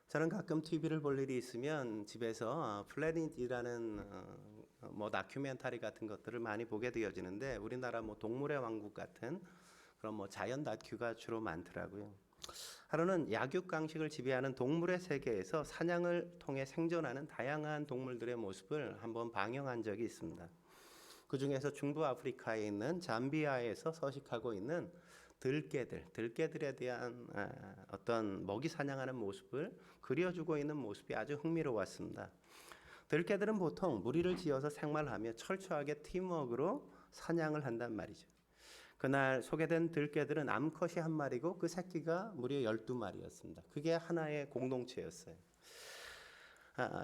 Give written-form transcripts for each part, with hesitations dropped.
저는 가끔 TV를 볼 일이 있으면 집에서 플래닛이라는 뭐 다큐멘터리 같은 것들을 많이 보게 되어지는데 우리나라 뭐 동물의 왕국 같은 그런 뭐 자연 다큐가 주로 많더라고요. 하루는 약육강식을 지배하는 동물의 세계에서 사냥을 통해 생존하는 다양한 동물들의 모습을 한번 방영한 적이 있습니다. 그 중에서 중부 아프리카에 있는 잠비아에서 서식하고 있는 들개들에 대한 어떤 먹이 사냥하는 모습을 그려주고 있는 모습이 아주 흥미로웠습니다. 들개들은 보통 무리를 지어서 생활하며 철저하게 팀워크로 사냥을 한단 말이죠. 그날 소개된 들개들은 암컷이 한 마리고 그 새끼가 무려 12마리였습니다. 그게 하나의 공동체였어요.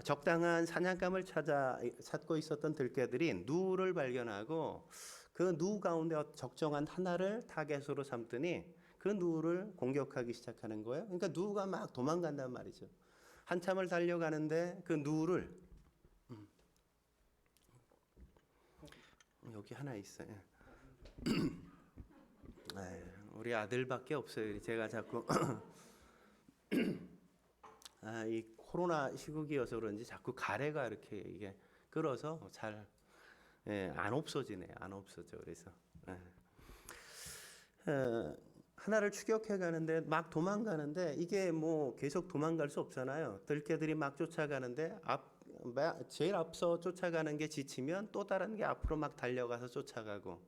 적당한 사냥감을 찾고 있었던 들개들이 누를 발견하고 그 누 가운데 적정한 하나를 타겟으로 삼더니 그 누를 공격하기 시작하는 거예요. 그러니까 누가 막 도망간단 말이죠. 한참을 달려가는데 그 누를 여기 하나 있어요. 우리 아들밖에 없어요. 제가 자꾸 이 코로나 시국이어서 그런지 자꾸 가래가 이렇게 이게 끓어서 잘 안 없어지네요. 안 없어져. 그래서 하나를 추격해 가는데 막 도망가는데 이게 뭐 계속 도망갈 수 없잖아요. 들개들이 막 쫓아가는데 제일 앞서 쫓아가는 게 지치면 또 다른 게 앞으로 막 달려가서 쫓아가고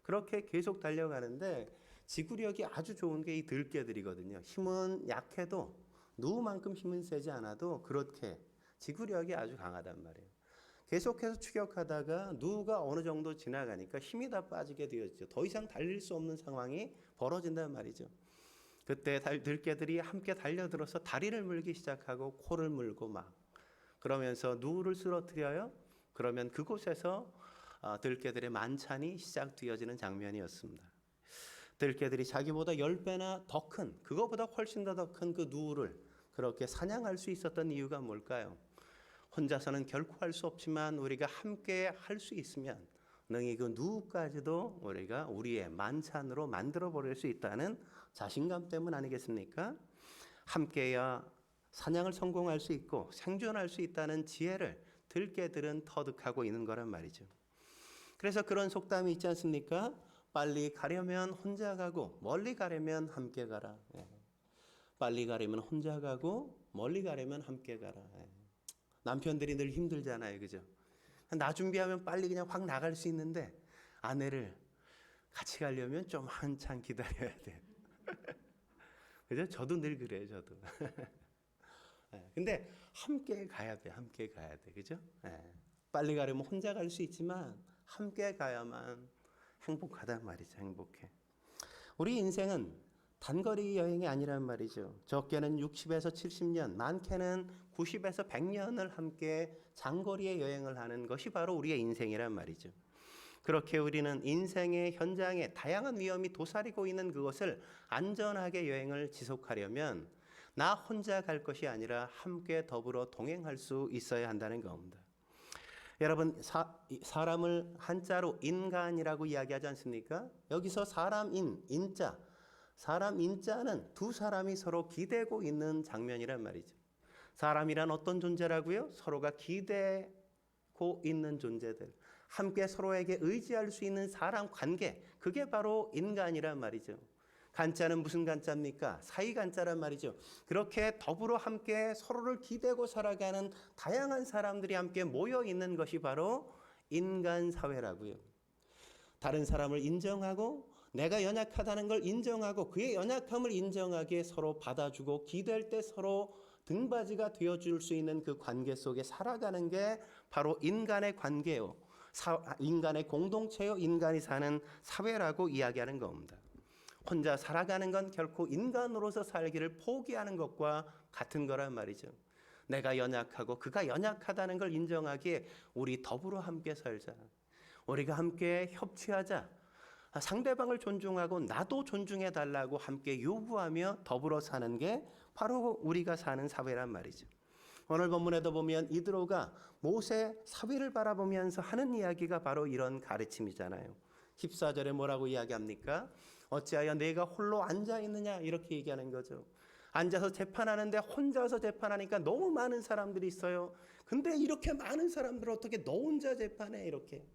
그렇게 계속 달려가는데 지구력이 아주 좋은 게 이 들개들이거든요. 힘은 약해도 누구만큼 힘은 세지 않아도 그렇게 지구력이 아주 강하단 말이에요. 계속해서 추격하다가 누가 어느 정도 지나가니까 힘이 다 빠지게 되었죠. 더 이상 달릴 수 없는 상황이 벌어진단 말이죠. 그때 들개들이 함께 달려들어서 다리를 물기 시작하고 코를 물고 막 그러면서 누를 쓰러뜨려요. 그러면 그곳에서 들개들의 만찬이 시작되어지는 장면이었습니다. 들개들이 자기보다 10배나 더 큰, 그거보다 훨씬 더 큰 그 누를 그렇게 사냥할 수 있었던 이유가 뭘까요? 혼자서는 결코 할 수 없지만 우리가 함께 할 수 있으면 능히 그 누구까지도 우리가 우리의 만찬으로 만들어 버릴 수 있다는 자신감 때문 아니겠습니까? 함께야 사냥을 성공할 수 있고 생존할 수 있다는 지혜를 들개들은 터득하고 있는 거란 말이죠. 그래서 그런 속담이 있지 않습니까? 빨리 가려면 혼자 가고 멀리 가려면 함께 가라. 빨리 가려면 혼자 가고 멀리 가려면 함께 가라. 남편들이 늘 힘들잖아요. 그죠? 나 준비하면 빨리 그냥 확 나갈 수 있는데 아내를 같이 가려면 좀 한참 기다려야 돼. 그죠? 저도 늘 그래요. 저도. 근데 함께 가야 돼. 함께 가야 돼. 그죠? 빨리 가려면 혼자 갈 수 있지만 함께 가야만 행복하단 말이죠. 행복해. 우리 인생은 단거리 여행이 아니란 말이죠. 적게는 60에서 70년, 많게는 90에서 100년을 함께 장거리의 여행을 하는 것이 바로 우리의 인생이란 말이죠. 그렇게 우리는 인생의 현장에 다양한 위험이 도사리고 있는 그것을 안전하게 여행을 지속하려면 나 혼자 갈 것이 아니라 함께 더불어 동행할 수 있어야 한다는 겁니다. 여러분, 사람을 한자로 인간이라고 이야기하지 않습니까? 여기서 사람 인자는 두 사람이 서로 기대고 있는 장면이란 말이죠. 사람이란 어떤 존재라고요? 서로가 기대고 있는 존재들. 함께 서로에게 의지할 수 있는 사람 관계. 그게 바로 인간이란 말이죠. 간자는 무슨 간자입니까? 사이 간자란 말이죠. 그렇게 더불어 함께 서로를 기대고 살아가는 다양한 사람들이 함께 모여 있는 것이 바로 인간 사회라고요. 다른 사람을 인정하고 내가 연약하다는 걸 인정하고 그의 연약함을 인정하기에 서로 받아주고 기댈 때 서로 등받이가 되어줄 수 있는 그 관계 속에 살아가는 게 바로 인간의 관계요. 인간의 공동체요. 인간이 사는 사회라고 이야기하는 겁니다. 혼자 살아가는 건 결코 인간으로서 살기를 포기하는 것과 같은 거란 말이죠. 내가 연약하고 그가 연약하다는 걸 인정하기에 우리 더불어 함께 살자. 우리가 함께 협치하자. 상대방을 존중하고 나도 존중해 달라고 함께 요구하며 더불어 사는 게 바로 우리가 사는 사회란 말이죠. 오늘 본문에도 보면 이드로가 모세 사위를 바라보면서 하는 이야기가 바로 이런 가르침이잖아요. 14절에 뭐라고 이야기합니까? 어찌하여 내가 홀로 앉아있느냐 이렇게 얘기하는 거죠. 앉아서 재판하는데 혼자서 재판하니까 너무 많은 사람들이 있어요. 근데 이렇게 많은 사람들을 어떻게 너 혼자 재판해? 이렇게.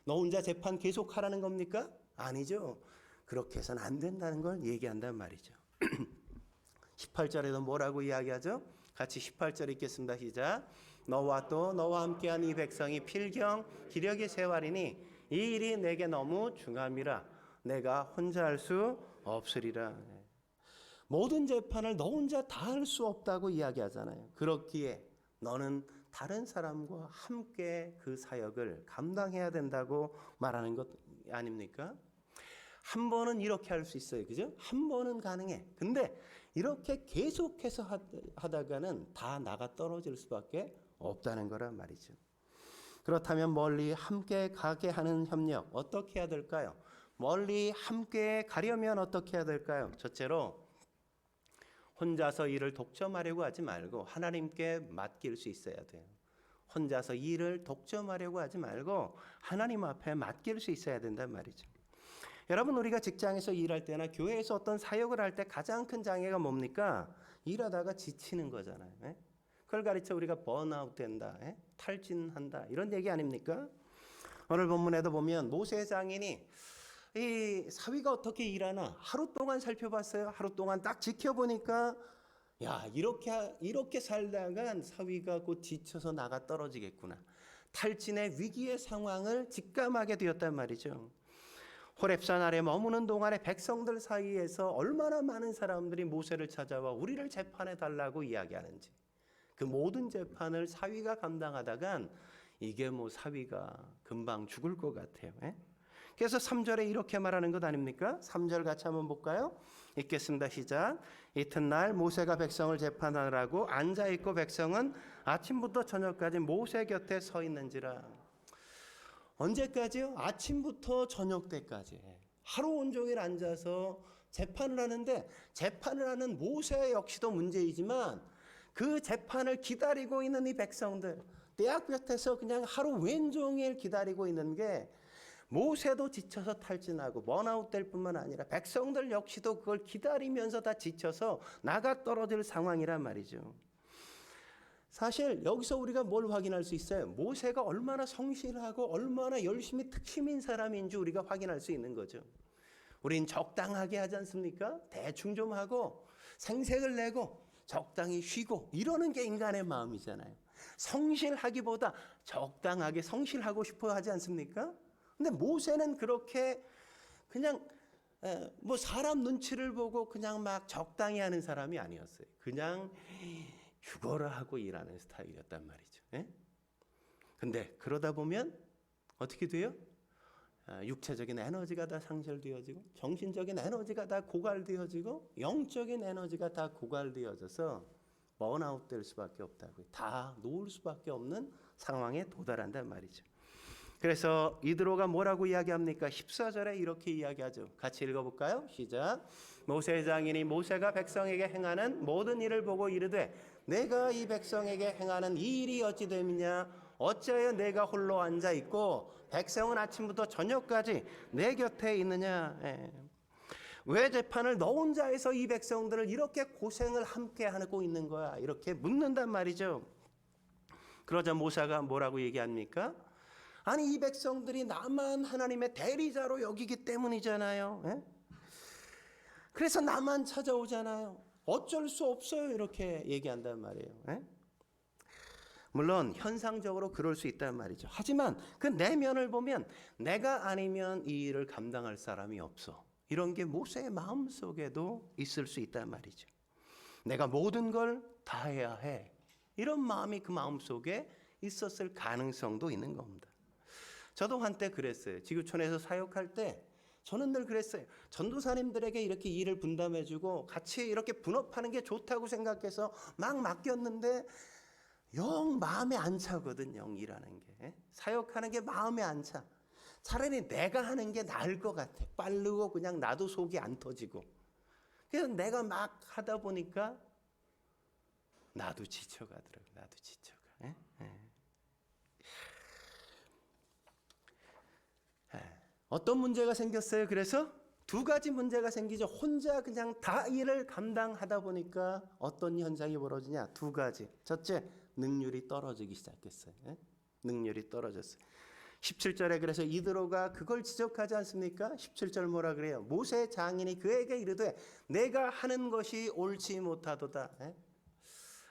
너 혼자 재판 계속하라는 겁니까? 아니죠. 그렇게 해서는 안 된다는 걸 얘기한단 말이죠. 18절에도 뭐라고 이야기하죠? 같이 18절 읽겠습니다. 시작. 너와 또 너와 함께한 이 백성이 필경 기력이 세활이니 이 일이 내게 너무 중함이라 내가 혼자 할 수 없으리라. 모든 재판을 너 혼자 다 할 수 없다고 이야기하잖아요. 그렇기에 너는 다른 사람과 함께 그 사역을 감당해야 된다고 말하는 것 아닙니까? 한 번은 이렇게 할 수 있어요. 그죠? 한 번은 가능해. 근데 이렇게 계속해서 하다가는 다 나가 떨어질 수밖에 없다는 거란 말이죠. 그렇다면 멀리 함께 가게 하는 협력 어떻게 해야 될까요? 멀리 함께 가려면 어떻게 해야 될까요? 첫째로 혼자서 일을 독점하려고 하지 말고 하나님께 맡길 수 있어야 돼요. 혼자서 일을 독점하려고 하지 말고 하나님 앞에 맡길 수 있어야 된단 말이죠. 여러분, 우리가 직장에서 일할 때나 교회에서 어떤 사역을 할 때 가장 큰 장애가 뭡니까? 일하다가 지치는 거잖아요. 그걸 가르쳐 우리가 번아웃 된다, 탈진한다 이런 얘기 아닙니까? 오늘 본문에도 보면 모세 장인이 이 사위가 어떻게 일하나 하루 동안 살펴봤어요. 하루 동안 딱 지켜보니까 야, 이렇게 살다간 사위가 곧 지쳐서 나가 떨어지겠구나. 탈진의 위기의 상황을 직감하게 되었단 말이죠. 호렙산 아래 머무는 동안에 백성들 사이에서 얼마나 많은 사람들이 모세를 찾아와 우리를 재판해 달라고 이야기하는지. 그 모든 재판을 사위가 감당하다간 이게 뭐 사위가 금방 죽을 것 같아요. 그래서 3절에 이렇게 말하는 것 아닙니까? 3절 같이 한번 볼까요? 읽겠습니다. 시작. 이튿날 모세가 백성을 재판하라고 앉아있고 백성은 아침부터 저녁까지 모세 곁에 서 있는지라. 언제까지요? 아침부터 저녁 때까지 하루 온종일 앉아서 재판을 하는데, 재판을 하는 모세 역시도 문제이지만 그 재판을 기다리고 있는 이 백성들, 떼약 곁에서 그냥 하루 왼종일 기다리고 있는 게 모세도 지쳐서 탈진하고 번아웃 될 뿐만 아니라 백성들 역시도 그걸 기다리면서 다 지쳐서 나가 떨어질 상황이란 말이죠. 사실 여기서 우리가 뭘 확인할 수 있어요? 모세가 얼마나 성실하고 얼마나 열심히 특심인 사람인지 우리가 확인할 수 있는 거죠. 우린 적당하게 하지 않습니까? 대충 좀 하고 생색을 내고 적당히 쉬고 이러는 게 인간의 마음이잖아요. 성실하기보다 적당하게 성실하고 싶어 하지 않습니까? 근데 모세는 그렇게 그냥 뭐 사람 눈치를 보고 그냥 막 적당히 하는 사람이 아니었어요. 그냥 죽어라 하고 일하는 스타일이었단 말이죠. 근데 그러다 보면 어떻게 돼요? 육체적인 에너지가 다 상실되어지고 정신적인 에너지가 다 고갈되어지고 영적인 에너지가 다 고갈되어져서 번아웃 될 수밖에 없다고요. 다 놓을 수밖에 없는 상황에 도달한단 말이죠. 그래서 이드로가 뭐라고 이야기합니까? 14절에 이렇게 이야기하죠. 같이 읽어볼까요? 시작. 모세 장인이 모세가 백성에게 행하는 모든 일을 보고 이르되 내가 이 백성에게 행하는 이 일이 어찌 됨이냐? 어찌하여 내가 홀로 앉아 있고 백성은 아침부터 저녁까지 내 곁에 있느냐? 왜 재판을 너 혼자 해서 이 백성들을 이렇게 고생을 함께 하고 있는 거야? 이렇게 묻는단 말이죠. 그러자 모세가 뭐라고 얘기합니까? 아니, 이 백성들이 나만 하나님의 대리자로 여기기 때문이잖아요. 그래서 나만 찾아오잖아요. 어쩔 수 없어요. 이렇게 얘기한단 말이에요. 물론 현상적으로 그럴 수 있단 말이죠. 하지만 그 내면을 보면 내가 아니면 이 일을 감당할 사람이 없어. 이런 게 모세의 마음속에도 있을 수 있단 말이죠. 내가 모든 걸 다 해야 해. 이런 마음이 그 마음속에 있었을 가능성도 있는 겁니다. 저도 한때 그랬어요. 지구촌에서 사역할 때 저는 늘 그랬어요. 전도사님들에게 이렇게 일을 분담해주고 같이 이렇게 분업하는 게 좋다고 생각해서 막 맡겼는데 영 마음에 안 차거든. 영 일하는 게. 사역하는 게 마음에 안 차. 차라리 내가 하는 게 나을 것 같아. 빠르고 그냥 나도 속이 안 터지고. 그래서 내가 막 하다 보니까 나도 지쳐가더라고요. 나도 지쳐가. 어떤 문제가 생겼어요? 그래서 두 가지 문제가 생기죠. 혼자 그냥 다 일을 감당하다 보니까 어떤 현상이 벌어지냐? 두 가지. 첫째, 능률이 떨어지기 시작했어요. 능률이 떨어졌어요. 17절에 그래서 이드로가 그걸 지적하지 않습니까? 17절 뭐라 그래요? 모세 장인이 그에게 이르되 내가 하는 것이 옳지 못하도다.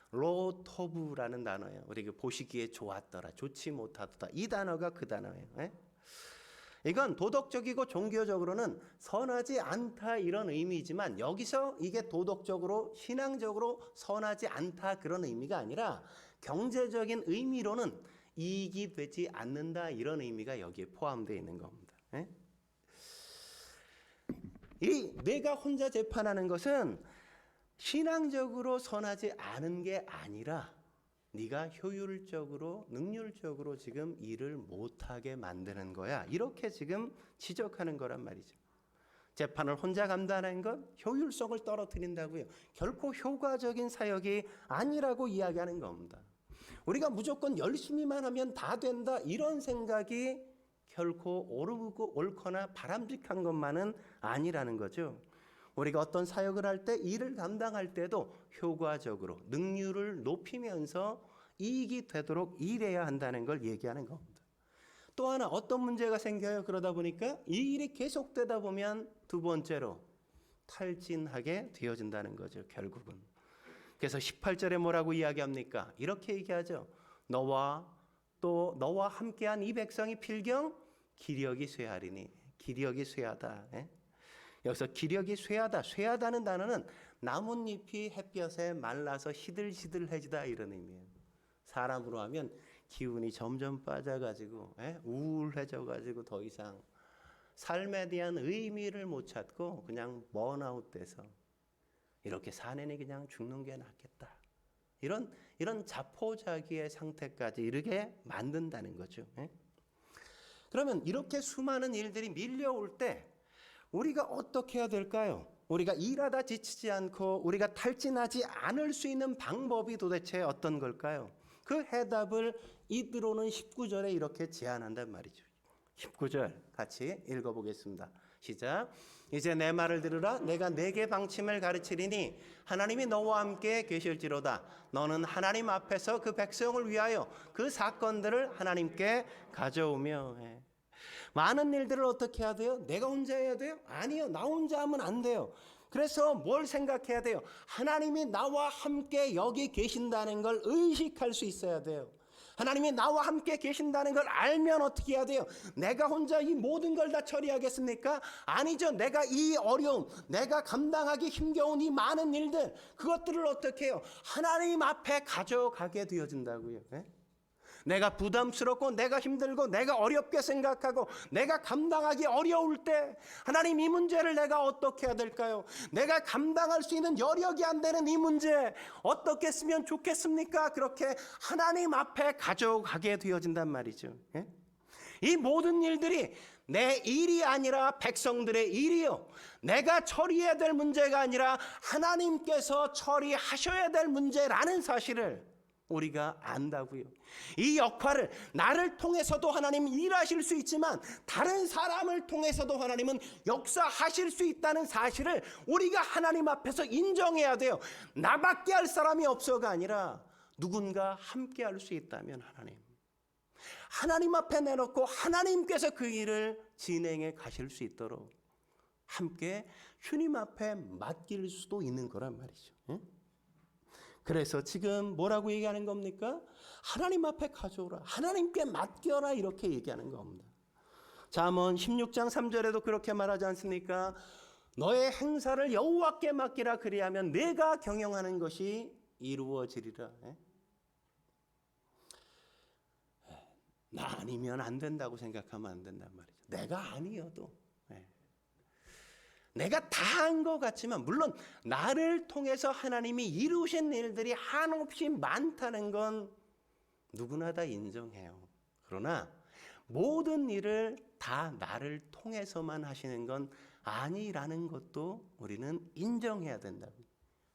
로토브라는 단어예요. 우리가 보시기에 좋았더라, 좋지 못하도다. 이 단어가 그 단어예요. 이건 도덕적이고 종교적으로는 선하지 않다 이런 의미지만 여기서 이게 도덕적으로 신앙적으로 선하지 않다 그런 의미가 아니라 경제적인 의미로는 이익이 되지 않는다 이런 의미가 여기에 포함되어 있는 겁니다. 이 내가 혼자 재판하는 것은 신앙적으로 선하지 않은 게 아니라 네가 효율적으로 능률적으로 지금 일을 못하게 만드는 거야. 이렇게 지금 지적하는 거란 말이죠. 재판을 혼자 감당하는 건 효율성을 떨어뜨린다고요. 결코 효과적인 사역이 아니라고 이야기하는 겁니다. 우리가 무조건 열심히만 하면 다 된다 이런 생각이 결코 옳고 옳거나 바람직한 것만은 아니라는 거죠. 우리가 어떤 사역을 할 때 일을 감당할 때도 효과적으로 능률을 높이면서 이익이 되도록 일해야 한다는 걸 얘기하는 겁니다. 또 하나 어떤 문제가 생겨요? 그러다 보니까 이 일이 계속되다 보면 두 번째로 탈진하게 되어진다는 거죠. 결국은. 그래서 18절에 뭐라고 이야기합니까? 이렇게 얘기하죠. 너와 함께한 이 백성이 필경 기력이 쇠하리니. 기력이 쇠하다. 여기서 기력이 쇠하다. 쇠하다는 단어는 나뭇잎이 햇볕에 말라서 시들시들해지다 이런 의미예요. 사람으로 하면 기운이 점점 빠져가지고 우울해져가지고 더 이상 삶에 대한 의미를 못 찾고 그냥 번아웃돼서 이렇게 사내니 그냥 죽는 게 낫겠다. 이런 자포자기의 상태까지 이르게 만든다는 거죠. 그러면 이렇게 수많은 일들이 밀려올 때 우리가 어떻게 해야 될까요? 우리가 일하다 지치지 않고 우리가 탈진하지 않을 수 있는 방법이 도대체 어떤 걸까요? 그 해답을 이드로는 19절에 이렇게 제안한단 말이죠. 19절 같이 읽어보겠습니다. 시작. 이제 내 말을 들으라. 내가 네게 방침을 가르치리니 하나님이 너와 함께 계실지로다. 너는 하나님 앞에서 그 백성을 위하여 그 사건들을 하나님께 가져오며 많은 일들을 어떻게 해야 돼요? 내가 혼자 해야 돼요? 아니요. 나 혼자 하면 안 돼요. 그래서 뭘 생각해야 돼요? 하나님이 나와 함께 여기 계신다는 걸 의식할 수 있어야 돼요. 하나님이 나와 함께 계신다는 걸 알면 어떻게 해야 돼요? 내가 혼자 이 모든 걸 다 처리하겠습니까? 아니죠. 내가 이 어려움, 내가 감당하기 힘겨운 이 많은 일들, 그것들을 어떻게 해요? 하나님 앞에 가져가게 되어진다고요. 내가 부담스럽고 내가 힘들고 내가 어렵게 생각하고 내가 감당하기 어려울 때 하나님 이 문제를 내가 어떻게 해야 될까요? 내가 감당할 수 있는 여력이 안 되는 이 문제 어떻게 쓰면 좋겠습니까? 그렇게 하나님 앞에 가져가게 되어진단 말이죠. 이 모든 일들이 내 일이 아니라 백성들의 일이요. 내가 처리해야 될 문제가 아니라 하나님께서 처리하셔야 될 문제라는 사실을 우리가 안다고요. 이 역할을 나를 통해서도 하나님 일하실 수 있지만 다른 사람을 통해서도 하나님은 역사하실 수 있다는 사실을 우리가 하나님 앞에서 인정해야 돼요. 나밖에 할 사람이 없어가 아니라 누군가 함께 할 수 있다면 하나님 앞에 내놓고 하나님께서 그 일을 진행해 가실 수 있도록 함께 주님 앞에 맡길 수도 있는 거란 말이죠. 그래서 지금 뭐라고 얘기하는 겁니까? 하나님 앞에 가져오라. 하나님께 맡겨라. 이렇게 얘기하는 겁니다. 잠언 16장 3절에도 그렇게 말하지 않습니까? 너의 행사를 여호와께 맡기라. 그리하면 내가 경영하는 것이 이루어지리라. 나 아니면 안 된다고 생각하면 안 된단 말이죠. 내가 아니어도 내가 다 한 것 같지만 물론 나를 통해서 하나님이 이루신 일들이 한없이 많다는 건 누구나 다 인정해요. 그러나 모든 일을 다 나를 통해서만 하시는 건 아니라는 것도 우리는 인정해야 된다고.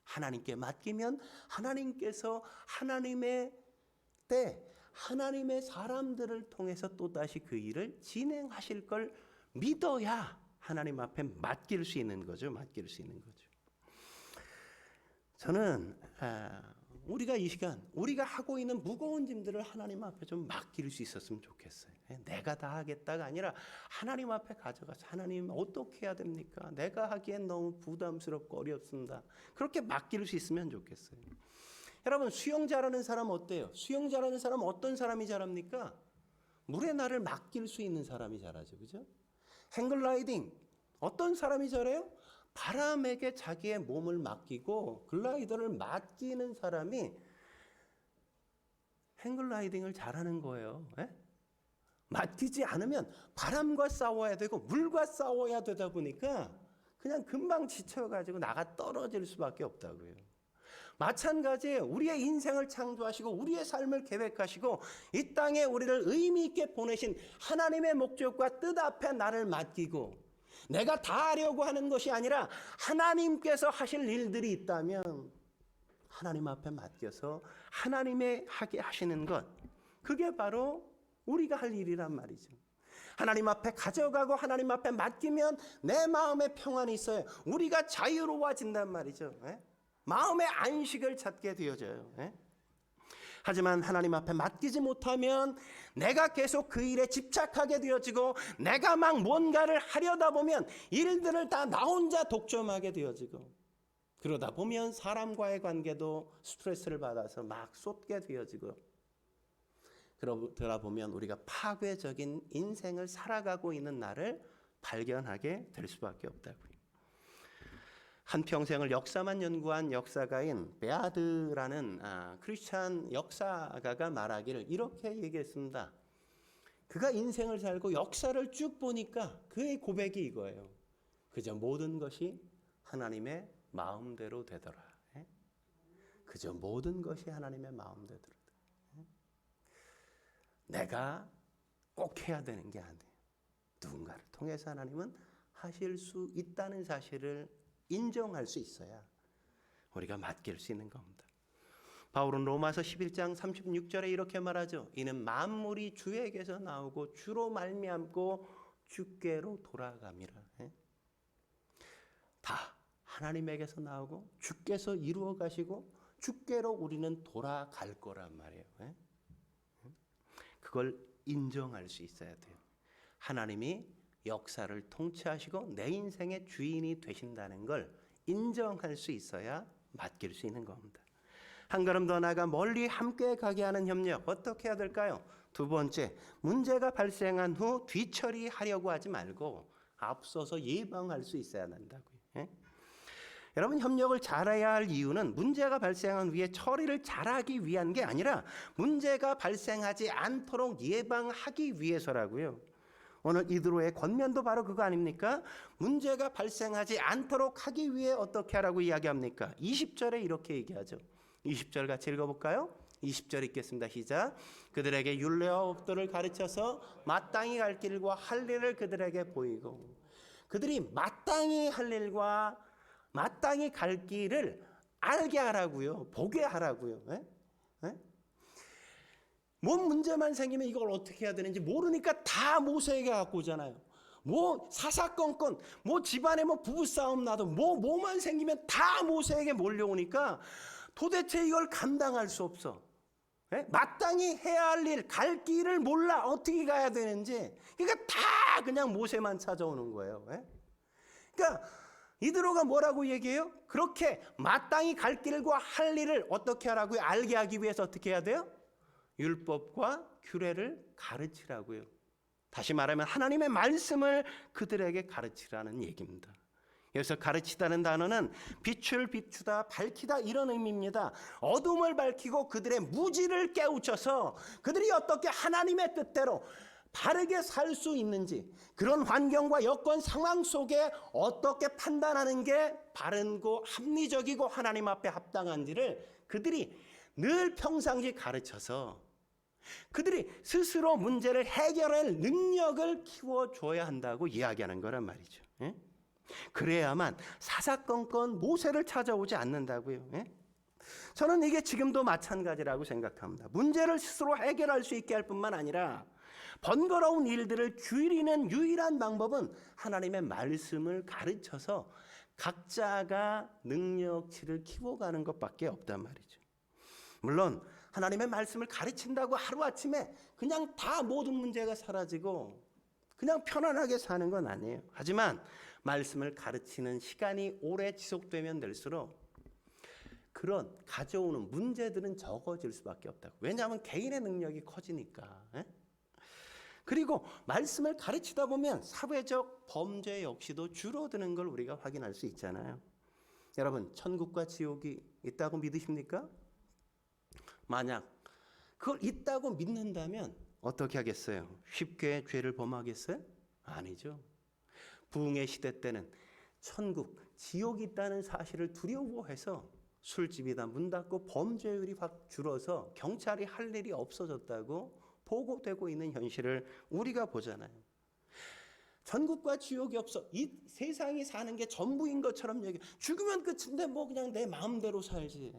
하나님께 맡기면 하나님께서 하나님의 때 하나님의 사람들을 통해서 또다시 그 일을 진행하실 걸 믿어야 하나님 앞에 맡길 수 있는 거죠. 맡길 수 있는 거죠. 저는 우리가 이 시간 우리가 하고 있는 무거운 짐들을 하나님 앞에 좀 맡길 수 있었으면 좋겠어요. 내가 다 하겠다가 아니라 하나님 앞에 가져가서 하나님 어떻게 해야 됩니까? 내가 하기엔 너무 부담스럽고 어렵습니다. 그렇게 맡길 수 있으면 좋겠어요. 여러분 수영 잘하는 사람 어때요? 수영 잘하는 사람 어떤 사람이 잘합니까? 물에 나를 맡길 수 있는 사람이 잘하죠. 그죠? 행글라이딩 어떤 사람이 잘해요? 바람에게 자기의 몸을 맡기고 글라이더를 맡기는 사람이 행글라이딩을 잘하는 거예요. 맡기지 않으면 바람과 싸워야 되고 물과 싸워야 되다 보니까 그냥 금방 지쳐가지고 나가 떨어질 수밖에 없다고요. 마찬가지예요. 우리의 인생을 창조하시고 우리의 삶을 계획하시고 이 땅에 우리를 의미 있게 보내신 하나님의 목적과 뜻 앞에 나를 맡기고 내가 다 하려고 하는 것이 아니라 하나님께서 하실 일들이 있다면 하나님 앞에 맡겨서 하나님의 하게 하시는 것, 그게 바로 우리가 할 일이란 말이죠. 하나님 앞에 가져가고 하나님 앞에 맡기면 내 마음에 평안이 있어요. 우리가 자유로워진단 말이죠. 마음의 안식을 찾게 되어져요. 하지만 하나님 앞에 맡기지 못하면 내가 계속 그 일에 집착하게 되어지고 내가 막 뭔가를 하려다 보면 일들을 다 나 혼자 독점하게 되어지고 그러다 보면 사람과의 관계도 스트레스를 받아서 막 쏟게 되어지고 그러다 보면 우리가 파괴적인 인생을 살아가고 있는 나를 발견하게 될 수밖에 없다고요. 한평생을 역사만 연구한 역사가인 베아드라는 크리스찬 역사가가 말하기를 이렇게 얘기했습니다. 그가 인생을 살고 역사를 쭉 보니까 그의 고백이 이거예요. 그저 모든 것이 하나님의 마음대로 되더라. 그저 모든 것이 하나님의 마음대로 되더라. 내가 꼭 해야 되는 게 아니에요. 누군가를 통해서 하나님은 하실 수 있다는 사실을 인정할 수 있어야 우리가 맡길 수 있는 겁니다. 바울은 로마서 11장 36절에 이렇게 말하죠. 이는 만물이 주에게서 나오고 주로 말미암고 주께로 돌아감이라. 다 하나님에게서 나오고 주께서 이루어 가시고 주께로 우리는 돌아갈 거란 말이에요. 그걸 인정할 수 있어야 돼요. 하나님이 역사를 통치하시고 내 인생의 주인이 되신다는 걸 인정할 수 있어야 맡길 수 있는 겁니다. 한 걸음 더 나아가 멀리 함께 가게 하는 협력 어떻게 해야 될까요? 두 번째, 문제가 발생한 후 뒤처리하려고 하지 말고 앞서서 예방할 수 있어야 한다고요. 여러분 협력을 잘해야 할 이유는 문제가 발생한 후에 처리를 잘하기 위한 게 아니라 문제가 발생하지 않도록 예방하기 위해서라고요. 오늘 이드로의 권면도 바로 그거 아닙니까? 문제가 발생하지 않도록 하기 위해 어떻게 하라고 이야기합니까? 20절에 이렇게 얘기하죠. 20절 같이 읽어볼까요? 20절 읽겠습니다. 시작. 그들에게 율례와 법도를 가르쳐서 마땅히 갈 길과 할 일을 그들에게 보이고 그들이 마땅히 할 일과 마땅히 갈 길을 알게 하라고요. 보게 하라고요. 뭔 문제만 생기면 이걸 어떻게 해야 되는지 모르니까 다 모세에게 갖고 오잖아요. 뭐 사사건건 뭐 집안에 뭐 부부싸움 나도 뭐만 생기면 다 모세에게 몰려오니까 도대체 이걸 감당할 수 없어. 마땅히 해야 할 일, 갈 길을 몰라 어떻게 가야 되는지. 그러니까 다 그냥 모세만 찾아오는 거예요. 그러니까 이드로가 뭐라고 얘기해요? 그렇게 마땅히 갈 길과 할 일을 어떻게 하라고요? 알게 하기 위해서 어떻게 해야 돼요? 율법과 규례를 가르치라고요. 다시 말하면 하나님의 말씀을 그들에게 가르치라는 얘기입니다. 여기서 가르치다는 단어는 빛을 비추다, 밝히다 이런 의미입니다. 어둠을 밝히고 그들의 무지를 깨우쳐서 그들이 어떻게 하나님의 뜻대로 바르게 살 수 있는지 그런 환경과 여건 상황 속에 어떻게 판단하는 게 바른고 합리적이고 하나님 앞에 합당한지를 그들이 늘 평상시 가르쳐서 그들이 스스로 문제를 해결할 능력을 키워줘야 한다고 이야기하는 거란 말이죠. 그래야만 사사건건 모세를 찾아오지 않는다고요. 저는 이게 지금도 마찬가지라고 생각합니다. 문제를 스스로 해결할 수 있게 할 뿐만 아니라 번거로운 일들을 줄이는 유일한 방법은 하나님의 말씀을 가르쳐서 각자가 능력치를 키워가는 것밖에 없단 말이죠. 물론 하나님의 말씀을 가르친다고 하루아침에 그냥 다 모든 문제가 사라지고 그냥 편안하게 사는 건 아니에요. 하지만 말씀을 가르치는 시간이 오래 지속되면 될수록 그런 가져오는 문제들은 적어질 수밖에 없다고. 왜냐하면 개인의 능력이 커지니까. 그리고 말씀을 가르치다 보면 사회적 범죄 역시도 줄어드는 걸 우리가 확인할 수 있잖아요. 여러분, 천국과 지옥이 있다고 믿으십니까? 만약 그걸 있다고 믿는다면 어떻게 하겠어요? 쉽게 죄를 범하겠어요? 아니죠. 부흥의 시대 때는 천국, 지옥이 있다는 사실을 두려워해서 술집이다 문 닫고 범죄율이 확 줄어서 경찰이 할 일이 없어졌다고 보고되고 있는 현실을 우리가 보잖아요. 천국과 지옥이 없어. 이 세상이 사는 게 전부인 것처럼 얘기. 죽으면 끝인데 뭐 그냥 내 마음대로 살지.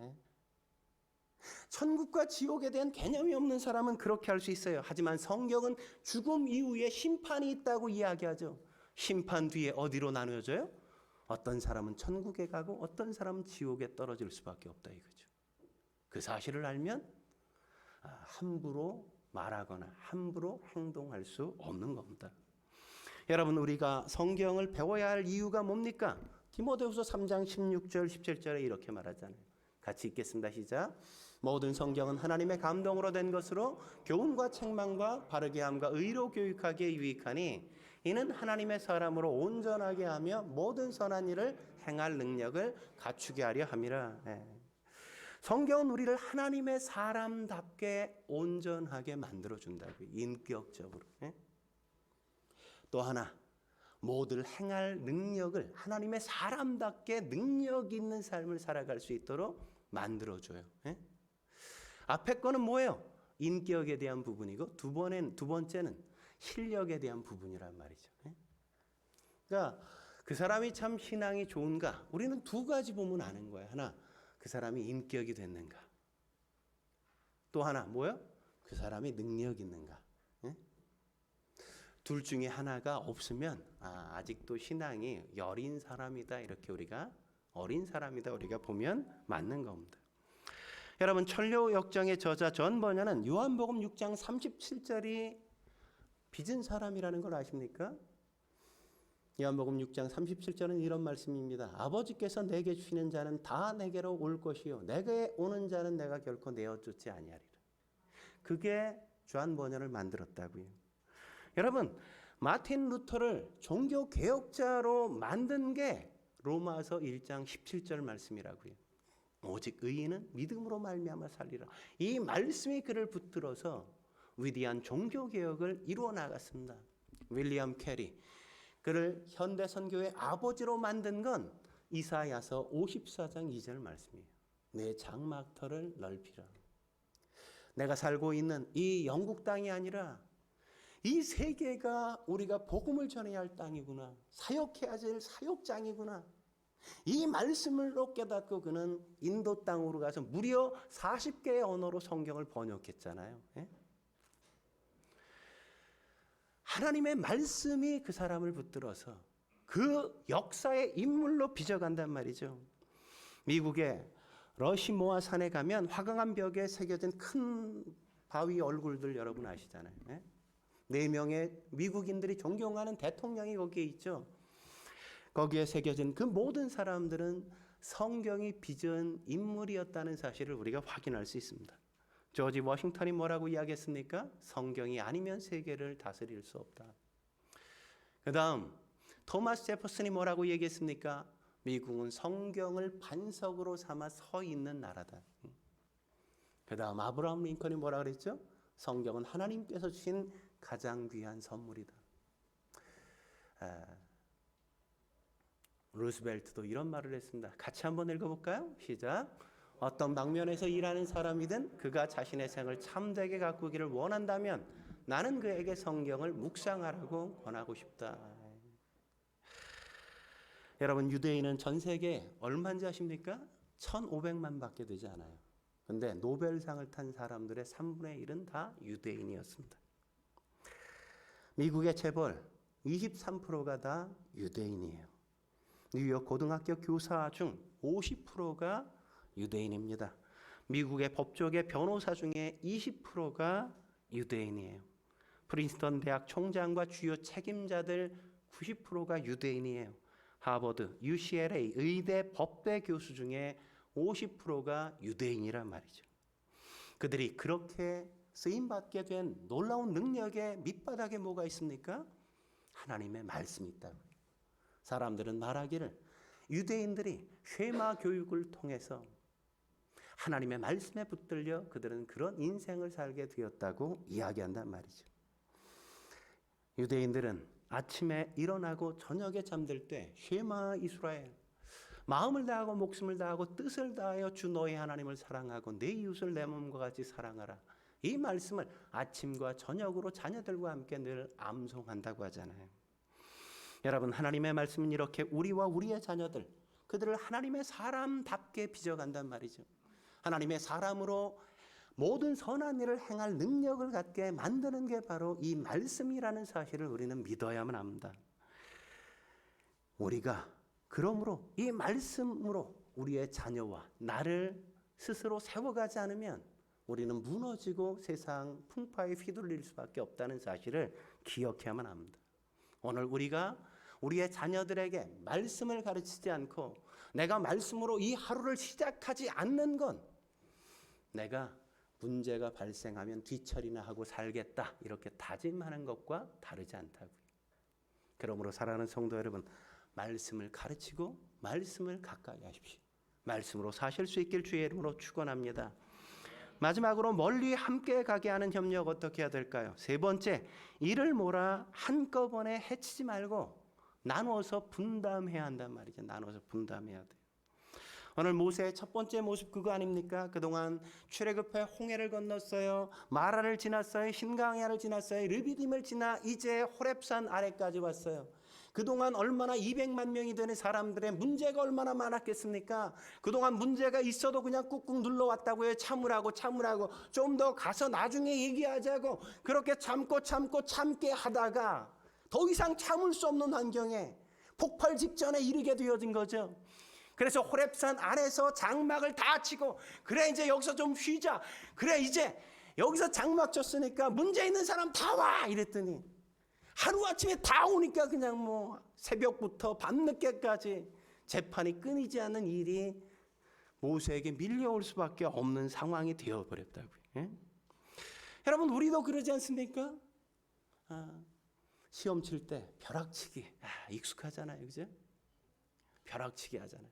천국과 지옥에 대한 개념이 없는 사람은 그렇게 할 수 있어요. 하지만 성경은 죽음 이후에 심판이 있다고 이야기하죠. 심판 뒤에 어디로 나누어져요? 어떤 사람은 천국에 가고 어떤 사람은 지옥에 떨어질 수밖에 없다 이거죠. 그 사실을 알면 함부로 말하거나 함부로 행동할 수 없는 겁니다. 여러분, 우리가 성경을 배워야 할 이유가 뭡니까? 디모데후서 3장 16절 17절에 이렇게 말하잖아요. 같이 읽겠습니다. 시작. 모든 성경은 하나님의 감동으로 된 것으로 교훈과 책망과 바르게 함과 의로 교육하기에 유익하니 이는 하나님의 사람으로 온전하게 하며 모든 선한 일을 행할 능력을 갖추게 하려 함이라. 성경은 우리를 하나님의 사람답게 온전하게 만들어준다고요. 인격적으로. 또 하나, 모두를 행할 능력을 하나님의 사람답게 능력 있는 삶을 살아갈 수 있도록 만들어줘요. 앞에 거는 뭐예요? 인격에 대한 부분이고 두 번째는 실력에 대한 부분이란 말이죠. 그러니까 그 사람이 참 신앙이 좋은가? 우리는 두 가지 보면 아는 거예요. 하나, 그 사람이 인격이 됐는가? 또 하나 뭐요? 그 사람이 능력 있는가? 둘 중에 하나가 없으면 아직도 신앙이 여린 사람이다 이렇게 우리가 어린 사람이다 우리가 보면 맞는 겁니다. 여러분, 천류 역정의 저자 존 버녀는 요한복음 6장 37절이 빚은 사람이라는 걸 아십니까? 요한복음 6장 37절은 이런 말씀입니다. 아버지께서 내게 주시는 자는 다 내게로 올 것이요 내게 오는 자는 내가 결코 내어 쫓지 아니하리라. 그게 존 버녀를 만들었다고요. 여러분, 마틴 루터를 종교 개혁자로 만든 게 로마서 1장 17절 말씀이라고요. 오직 의인은 믿음으로 말미암아 살리라. 이 말씀이 그를 붙들어서 위대한 종교 개혁을 이루어 나갔습니다. 윌리엄 캐리, 그를 현대 선교의 아버지로 만든 건 이사야서 54장 2절 말씀이에요. 내 장막터를 넓히라. 내가 살고 있는 이 영국 땅이 아니라 이 세계가 우리가 복음을 전해야 할 땅이구나. 사역해야 될 사역장이구나. 이 말씀을로 깨닫고 그는 인도 땅으로 가서 무려 40개의 언어로 성경을 번역했잖아요. 하나님의 말씀이 그 사람을 붙들어서 그 역사의 인물로 빚어간단 말이죠. 미국의 러시모아 산에 가면 화강암 벽에 새겨진 큰 바위 얼굴들 여러분 아시잖아요. 4명의 미국인들이 존경하는 대통령이 거기에 있죠. 거기에 새겨진 그 모든 사람들은 성경이 빚은 인물이었다는 사실을 우리가 확인할 수 있습니다. 조지 워싱턴이 뭐라고 이야기했습니까? 성경이 아니면 세계를 다스릴 수 없다. 그 다음 토마스 제퍼슨이 뭐라고 얘기했습니까? 미국은 성경을 반석으로 삼아 서 있는 나라다. 그 다음 아브라함 링컨이 뭐라고 그랬죠? 성경은 하나님께서 주신 가장 귀한 선물이다. 루스벨트도 이런 말을 했습니다. 같이 한번 읽어볼까요? 시작. 어떤 방면에서 일하는 사람이든 그가 자신의 생을 참되게 가꾸기를 원한다면 나는 그에게 성경을 묵상하라고 권하고 싶다. 여러분, 유대인은 전 세계에 얼마인지 아십니까? 1,500만 밖에 되지 않아요. 근데 노벨상을 탄 사람들의 3분의 1은 다 유대인이었습니다. 미국의 재벌 23%가 다 유대인이에요. 뉴욕 고등학교 교사 중 50%가 유대인입니다. 미국의 법조계 변호사 중에 20%가 유대인이에요. 프린스턴 대학 총장과 주요 책임자들 90%가 유대인이에요. 하버드, UCLA 의대 법대 교수 중에 50%가 유대인이란 말이죠. 그들이 그렇게 쓰임받게 된 놀라운 능력의 밑바닥에 뭐가 있습니까? 하나님의 말씀이 있다고요. 사람들은 말하기를 유대인들이 쉐마 교육을 통해서 하나님의 말씀에 붙들려 그들은 그런 인생을 살게 되었다고 이야기한단 말이죠. 유대인들은 아침에 일어나고 저녁에 잠들 때 쉐마 이스라엘, 마음을 다하고 목숨을 다하고 뜻을 다하여 주 너의 하나님을 사랑하고 내 이웃을 내 몸과 같이 사랑하라. 이 말씀을 아침과 저녁으로 자녀들과 함께 늘 암송한다고 하잖아요. 여러분, 하나님의 말씀은 이렇게 우리와 우리의 자녀들, 그들을 하나님의 사람답게 빚어간단 말이죠. 하나님의 사람으로 모든 선한 일을 행할 능력을 갖게 만드는 게 바로 이 말씀이라는 사실을 우리는 믿어야만 합니다. 우리가 그러므로 이 말씀으로 우리의 자녀와 나를 스스로 세워가지 않으면 우리는 무너지고 세상 풍파에 휘둘릴 수밖에 없다는 사실을 기억해야만 합니다. 오늘 우리가 우리의 자녀들에게 말씀을 가르치지 않고 내가 말씀으로 이 하루를 시작하지 않는 건 내가 문제가 발생하면 뒤처리나 하고 살겠다 이렇게 다짐하는 것과 다르지 않다고요. 그러므로 사랑하는 성도 여러분, 말씀을 가르치고 말씀을 가까이 하십시오. 말씀으로 사실 수 있길 주의 이름으로 축원합니다. 마지막으로 멀리 함께 가게 하는 협력 어떻게 해야 될까요? 세 번째, 이를 몰아 한꺼번에 해치지 말고 나눠서 분담해야 한단 말이죠. 나눠서 분담해야 돼요. 오늘 모세의 첫 번째 모습 그거 아닙니까? 그동안 출애굽해 홍해를 건넜어요. 마라를 지났어요. 흰강야를 지났어요. 르비딤을 지나 이제 호렙산 아래까지 왔어요. 그동안 얼마나 200만 명이 되는 사람들의 문제가 얼마나 많았겠습니까? 그동안 문제가 있어도 그냥 꾹꾹 눌러왔다고요. 참으라고 좀 더 가서 나중에 얘기하자고 그렇게 참게 하다가 더 이상 참을 수 없는 환경에 폭발 직전에 이르게 되어진 거죠. 그래서 호렙산 아래서 장막을 다 치고 그래 이제 여기서 좀 쉬자. 그래 이제 여기서 장막 쳤으니까 문제 있는 사람 다 와 이랬더니 하루아침에 다 오니까 그냥 뭐 새벽부터 밤늦게까지 재판이 끊이지 않는 일이 모세에게 밀려올 수밖에 없는 상황이 되어버렸다고요. 예? 여러분 우리도 그러지 않습니까? 시험 칠 때 벼락치기 익숙하잖아요. 그죠? 벼락치기 하잖아요.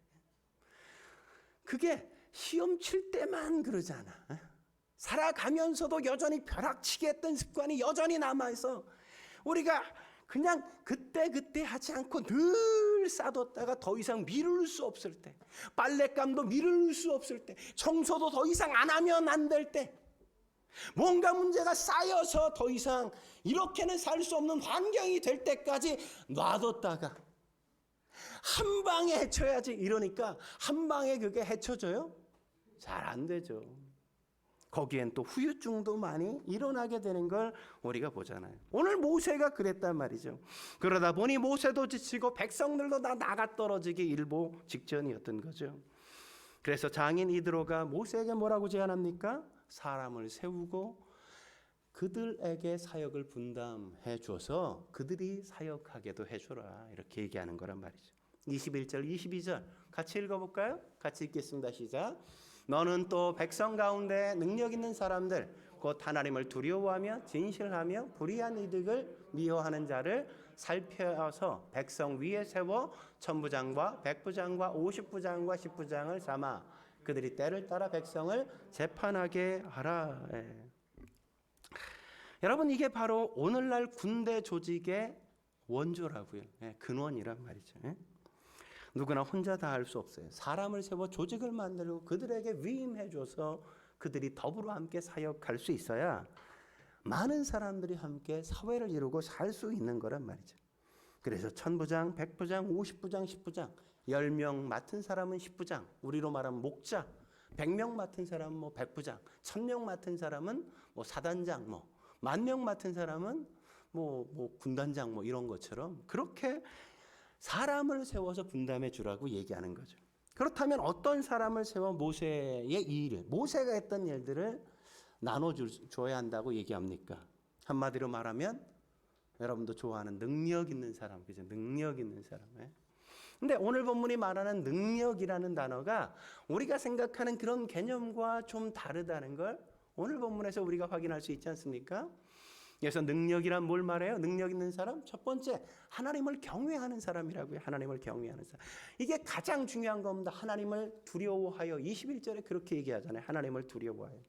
그게 시험 칠 때만 그러잖아. 살아가면서도 여전히 벼락치기 했던 습관이 여전히 남아있어. 우리가 그냥 그때 하지 않고 늘 쌓뒀다가 더 이상 미룰 수 없을 때, 빨랫감도 미룰 수 없을 때, 청소도 더 이상 안 하면 안 될 때, 뭔가 문제가 쌓여서 더 이상 이렇게는 살 수 없는 환경이 될 때까지 놔뒀다가 한 방에 해쳐야지 이러니까 한 방에 그게 해쳐져요? 잘 안 되죠. 거기엔 또 후유증도 많이 일어나게 되는 걸 우리가 보잖아요. 오늘 모세가 그랬단 말이죠. 그러다 보니 모세도 지치고 백성들도 다 나가 떨어지기 일보 직전이었던 거죠. 그래서 장인 이드로가 모세에게 뭐라고 제안합니까? 사람을 세우고 그들에게 사역을 분담해 줘서 그들이 사역하게도 해줘라 이렇게 얘기하는 거란 말이죠. 21절 22절 같이 읽어볼까요? 같이 읽겠습니다. 시작. 너는 또 백성 가운데 능력 있는 사람들 곧 하나님을 두려워하며 진실하며 불의한 이득을 미워하는 자를 살펴서 백성 위에 세워 천부장과 백부장과 50부장과 10부장을 삼아 그들이 때를 따라 백성을 재판하게 하라. 여러분 이게 바로 오늘날 군대 조직의 원조라고요. 근원이란 말이죠. 누구나 혼자 다 할 수 없어요. 사람을 세워 조직을 만들고 그들에게 위임해줘서 그들이 더불어 함께 사역할 수 있어야 많은 사람들이 함께 사회를 이루고 살 수 있는 거란 말이죠. 그래서 천부장, 백부장, 50부장, 10부장 10명 맡은 사람은 10부장, 우리로 말하면 목자, 100명 맡은 사람은 뭐 100부장, 1000명 맡은 사람은 뭐 사단장, 뭐 10,000명 맡은 사람은 뭐 군단장 뭐 이런 것처럼 그렇게 사람을 세워서 분담해 주라고 얘기하는 거죠. 그렇다면 어떤 사람을 세워 모세의 일, 모세가 했던 일들을 나눠줘야 한다고 얘기합니까? 한마디로 말하면 여러분도 좋아하는 능력 있는 사람, 그죠? 능력 있는 사람. 근데 오늘 본문이 말하는 능력이라는 단어가 우리가 생각하는 그런 개념과 좀 다르다는 걸 오늘 본문에서 우리가 확인할 수 있지 않습니까? 그래서 능력이란 뭘 말해요? 능력 있는 사람? 첫 번째, 하나님을 경외하는 사람이라고요. 하나님을 경외하는 사람. 이게 가장 중요한 겁니다. 하나님을 두려워하여. 21절에 그렇게 얘기하잖아요. 하나님을 두려워하여.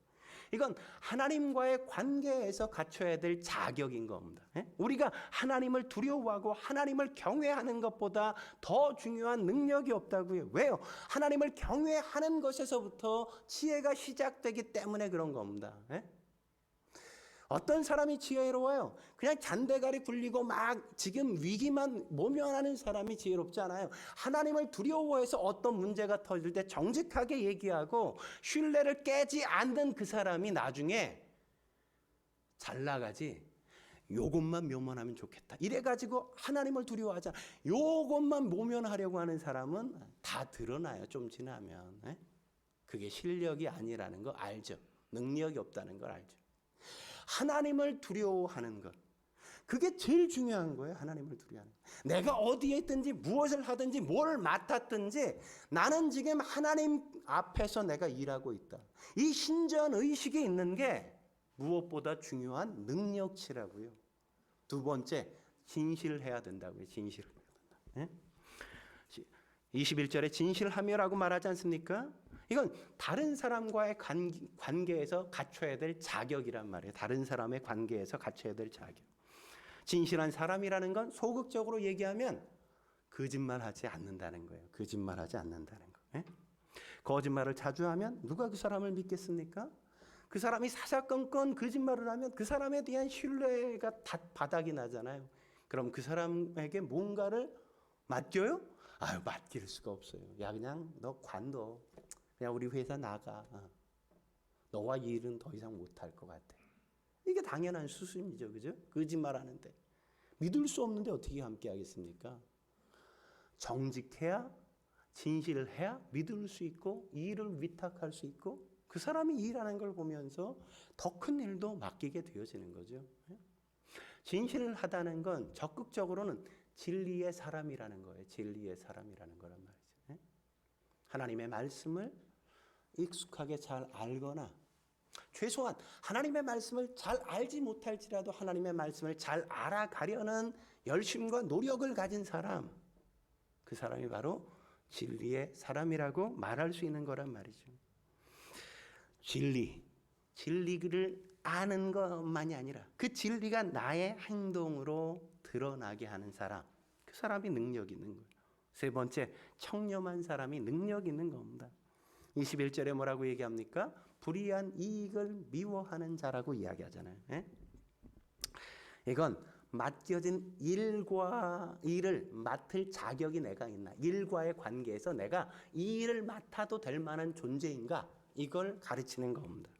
이건 하나님과의 관계에서 갖춰야 될 자격인 겁니다. 우리가 하나님을 두려워하고 하나님을 경외하는 것보다 더 중요한 능력이 없다고요. 왜요? 하나님을 경외하는 것에서부터 지혜가 시작되기 때문에 그런 겁니다. 어떤 사람이 지혜로워요? 그냥 잔대가리 굴리고 막 지금 위기만 모면하는 사람이 지혜롭지 않아요. 하나님을 두려워해서 어떤 문제가 터질 때 정직하게 얘기하고 신뢰를 깨지 않는 그 사람이 나중에 잘 나가지. 요것만 묘면하면 좋겠다. 이래가지고 하나님을 두려워하자. 요것만 모면하려고 하는 사람은 다 드러나요. 좀 지나면. 그게 실력이 아니라는 거 알죠. 능력이 없다는 걸 알죠. 하나님을 두려워하는 것. 그게 제일 중요한 거예요. 하나님을 두려워하는 것. 내가 어디에 있든지 무엇을 하든지 뭘 맡았든지 나는 지금 하나님 앞에서 내가 일하고 있다. 이 신전 의식이 있는 게 무엇보다 중요한 능력치라고요. 두 번째, 진실해야 된다고요. 진실해야 된다. 21절에 진실하며라고 말하지 않습니까? 이건 다른 사람과의 관계에서 갖춰야 될 자격이란 말이에요. 다른 사람의 관계에서 갖춰야 될 자격. 진실한 사람이라는 건 소극적으로 얘기하면 거짓말하지 않는다는 거예요. 거짓말하지 않는다는 거. 거짓말을 자주 하면 누가 그 사람을 믿겠습니까? 그 사람이 사사건건 거짓말을 하면 그 사람에 대한 신뢰가 다 바닥이 나잖아요. 그럼 그 사람에게 뭔가를 맡겨요? 아유, 맡길 수가 없어요. 야, 그냥 너 관둬. 그냥 우리 회사 나가. 너와 이 일은 더 이상 못할 것 같아. 이게 당연한 수순이죠. 그죠? 거짓말 하는데. 믿을 수 없는데 어떻게 함께 하겠습니까? 정직해야, 진실해야 믿을 수 있고, 이 일을 위탁할 수 있고, 그 사람이 일하는 걸 보면서 더 큰 일도 맡기게 되어지는 거죠. 진실을 하다는 건 적극적으로는 진리의 사람이라는 거예요. 진리의 사람이라는 거란 말이죠. 하나님의 말씀을 익숙하게 잘 알거나 최소한 하나님의 말씀을 잘 알지 못할지라도 하나님의 말씀을 잘 알아가려는 열심과 노력을 가진 사람, 그 사람이 바로 진리의 사람이라고 말할 수 있는 거란 말이죠. 진리를 아는 것만이 아니라 그 진리가 나의 행동으로 드러나게 하는 사람, 그 사람이 능력 있는 거예요. 세 번째, 청렴한 사람이 능력 있는 겁니다. 21절에 뭐라고 얘기합니까? 불의한 이익을 미워하는 자라고 이야기하잖아요. 이건 맡겨진 일을 맡을 자격이 내가 있나, 일과의 관계에서 내가 이 일을 맡아도 될 만한 존재인가, 이걸 가르치는 겁니다.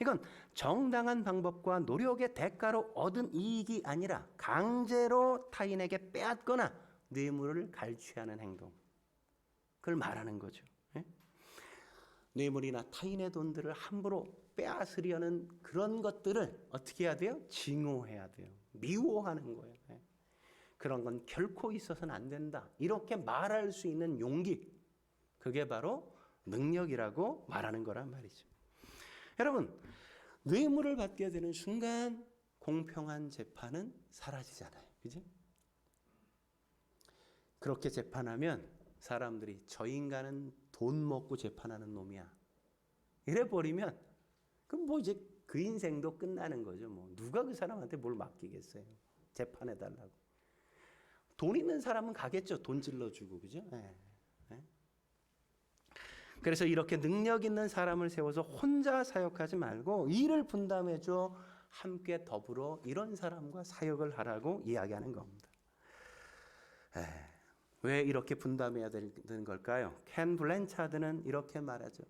이건 정당한 방법과 노력의 대가로 얻은 이익이 아니라 강제로 타인에게 빼앗거나 뇌물을 갈취하는 행동, 그걸 말하는 거죠. 뇌물이나 타인의 돈들을 함부로 빼앗으려는 그런 것들을 어떻게 해야 돼요? 증오해야 돼요. 미워하는 거예요. 그런 건 결코 있어서는 안 된다. 이렇게 말할 수 있는 용기, 그게 바로 능력이라고 말하는 거란 말이죠. 여러분, 뇌물을 받게 되는 순간 공평한 재판은 사라지잖아요. 그죠? 그렇게 재판하면 사람들이 저 인간은 돈 먹고 재판하는 놈이야, 이래 버리면 그럼 뭐 이제 그 인생도 끝나는 거죠. 뭐 누가 그 사람한테 뭘 맡기겠어요? 재판해 달라고. 돈 있는 사람은 가겠죠. 돈 질러주고, 그죠? 그래서 이렇게 능력 있는 사람을 세워서 혼자 사역하지 말고 일을 분담해줘, 함께 더불어 이런 사람과 사역을 하라고 이야기하는 겁니다. 왜 이렇게 분담해야 되는 걸까요? 켄 블랜차드는 이렇게 말하죠.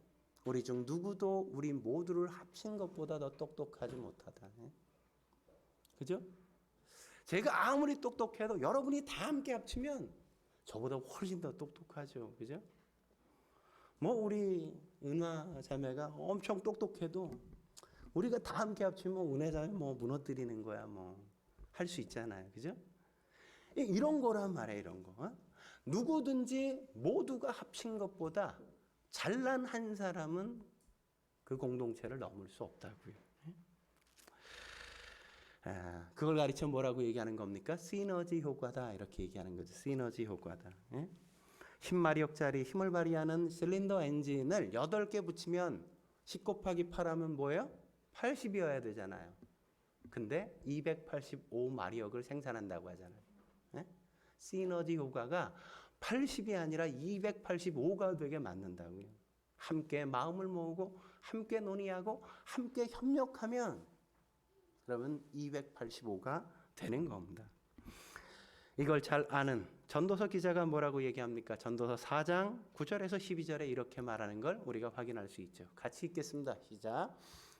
우리 중 누구도 우리 모두를 합친 것보다 더 똑똑하지 못하다. 그죠? 제가 아무리 똑똑해도 여러분이 다 함께 합치면 저보다 훨씬 더 똑똑하죠. 그죠? 뭐 우리 은하 자매가 엄청 똑똑해도 우리가 다 함께 합치면 은혜 자매 뭐 무너뜨리는 거야. 뭐 할 수 있잖아요. 그죠? 이런 거란 말이에요. 이런 거. 누구든지 모두가 합친 것보다 잘난 한 사람은 그 공동체를 넘을 수 없다고요. 그걸 가르쳐 뭐라고 얘기하는 겁니까? 시너지 효과다 이렇게 얘기하는 거죠. 시너지 효과다. 10마력짜리 힘을 발휘하는 실린더 엔진을 8개 붙이면 10 곱하기 8 하면 뭐예요? 80이어야 되잖아요. 근데 285마력을 생산한다고 하잖아요. 시너지 효과가 80이 아니라 285가 되게 맞는다고요. 함께 마음을 모으고 함께 논의하고 함께 협력하면 그러면 285가 되는 겁니다. 이걸 잘 아는 전도서 기자가 뭐라고 얘기합니까? 전도서 4장 9절에서 12절에 이렇게 말하는 걸 우리가 확인할 수 있죠. 같이 읽겠습니다. 시작.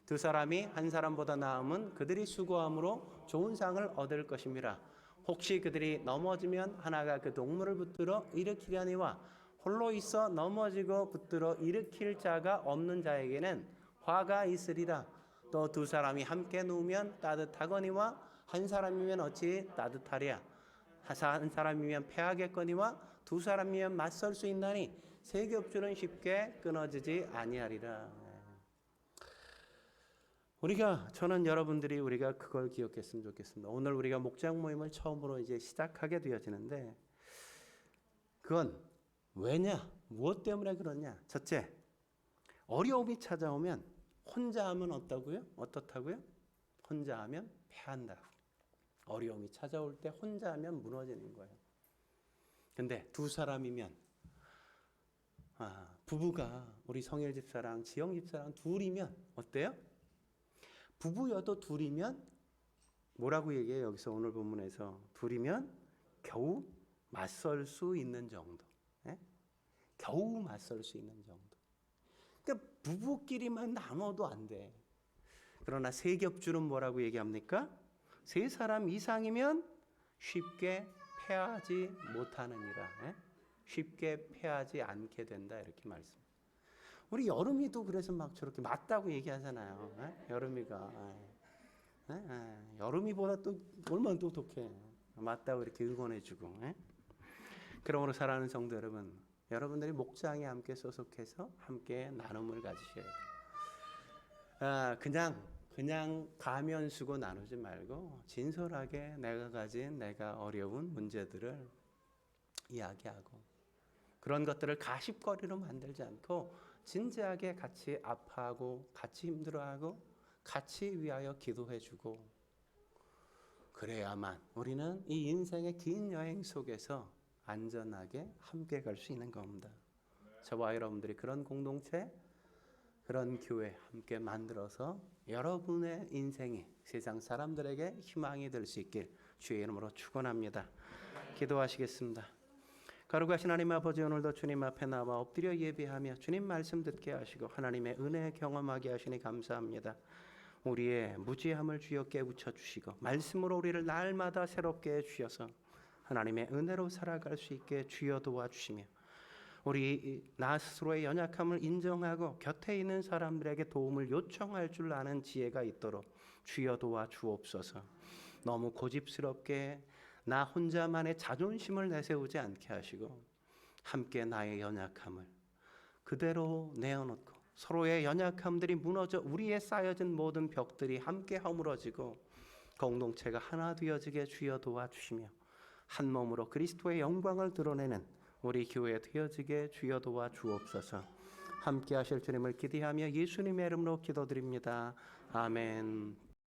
두 사람이 한 사람보다 나음은 그들이 수고함으로 좋은 상을 얻을 것임이라. 혹시 그들이 넘어지면 하나가 그 동물을 붙들어 일으키려니와 홀로 있어 넘어지고 붙들어 일으킬 자가 없는 자에게는 화가 있으리라. 또 두 사람이 함께 누우면 따뜻하거니와 한 사람이면 어찌 따뜻하랴. 한 사람이면 패하겠거니와 두 사람이면 맞설 수 있나니 세 겹줄은 쉽게 끊어지지 아니하리라. 저는 여러분들이 우리가 그걸 기억했으면 좋겠습니다. 오늘 우리가 목장 모임을 처음으로 이제 시작하게 되어지는데 그건 왜냐? 무엇 때문에 그러냐? 첫째, 어려움이 찾아오면 혼자 하면 어떻다고요? 혼자 하면 패한다고. 어려움이 찾아올 때 혼자 하면 무너지는 거예요. 근데 두 사람이면 부부가 우리 성일 집사랑 지영 집사랑 둘이면 어때요? 부부여도 둘이면 뭐라고 얘기해요? 여기서 오늘 본문에서 둘이면 겨우 맞설 수 있는 정도. 겨우 맞설 수 있는 정도. 그러니까 부부끼리만 나눠도 안 돼. 그러나 세 겹줄은 뭐라고 얘기합니까? 세 사람 이상이면 쉽게 패하지 못하느니라. 쉽게 패하지 않게 된다 이렇게 말씀. 우리 여름이도 그래서 막 저렇게 맞다고 얘기하잖아요. 여름이가 여름이보다 또 얼마나 똑똑해. 맞다고 이렇게 응원해주고. 그러므로 사랑하는 성도 여러분, 여러분들이 목장에 함께 소속해서 함께 나눔을 가지셔야 돼요. 그냥 가면 쓰고 나누지 말고 진솔하게 내가 가진 내가 어려운 문제들을 이야기하고 그런 것들을 가십거리로 만들지 않고 진지하게 같이 아파하고 같이 힘들어하고 같이 위하여 기도해주고 그래야만 우리는 이 인생의 긴 여행 속에서 안전하게 함께 갈 수 있는 겁니다. 저와 여러분들이 그런 공동체, 그런 교회 함께 만들어서 여러분의 인생이 세상 사람들에게 희망이 될 수 있길 주의 이름으로 축원합니다. 기도하시겠습니다. 거룩하신 하나님 아버지, 오늘도 주님 앞에 나와 엎드려 예배하며 주님 말씀 듣게 하시고 하나님의 은혜 경험하게 하시니 감사합니다. 우리의 무지함을 주여 깨우쳐 주시고 말씀으로 우리를 날마다 새롭게 해주셔서 하나님의 은혜로 살아갈 수 있게 주여 도와주시며 우리 나 스스로의 연약함을 인정하고 곁에 있는 사람들에게 도움을 요청할 줄 아는 지혜가 있도록 주여 도와주옵소서. 너무 고집스럽게 나 혼자만의 자존심을 내세우지 않게 하시고 함께 나의 연약함을 그대로 내어놓고 서로의 연약함들이 무너져 우리의 쌓여진 모든 벽들이 함께 허물어지고 공동체가 하나 되어지게 주여 도와주시며 한 몸으로 그리스도의 영광을 드러내는 우리 교회 되어지게 주여 도와주옵소서. 함께 하실 주님을 기대하며 예수님의 이름으로 기도드립니다. 아멘.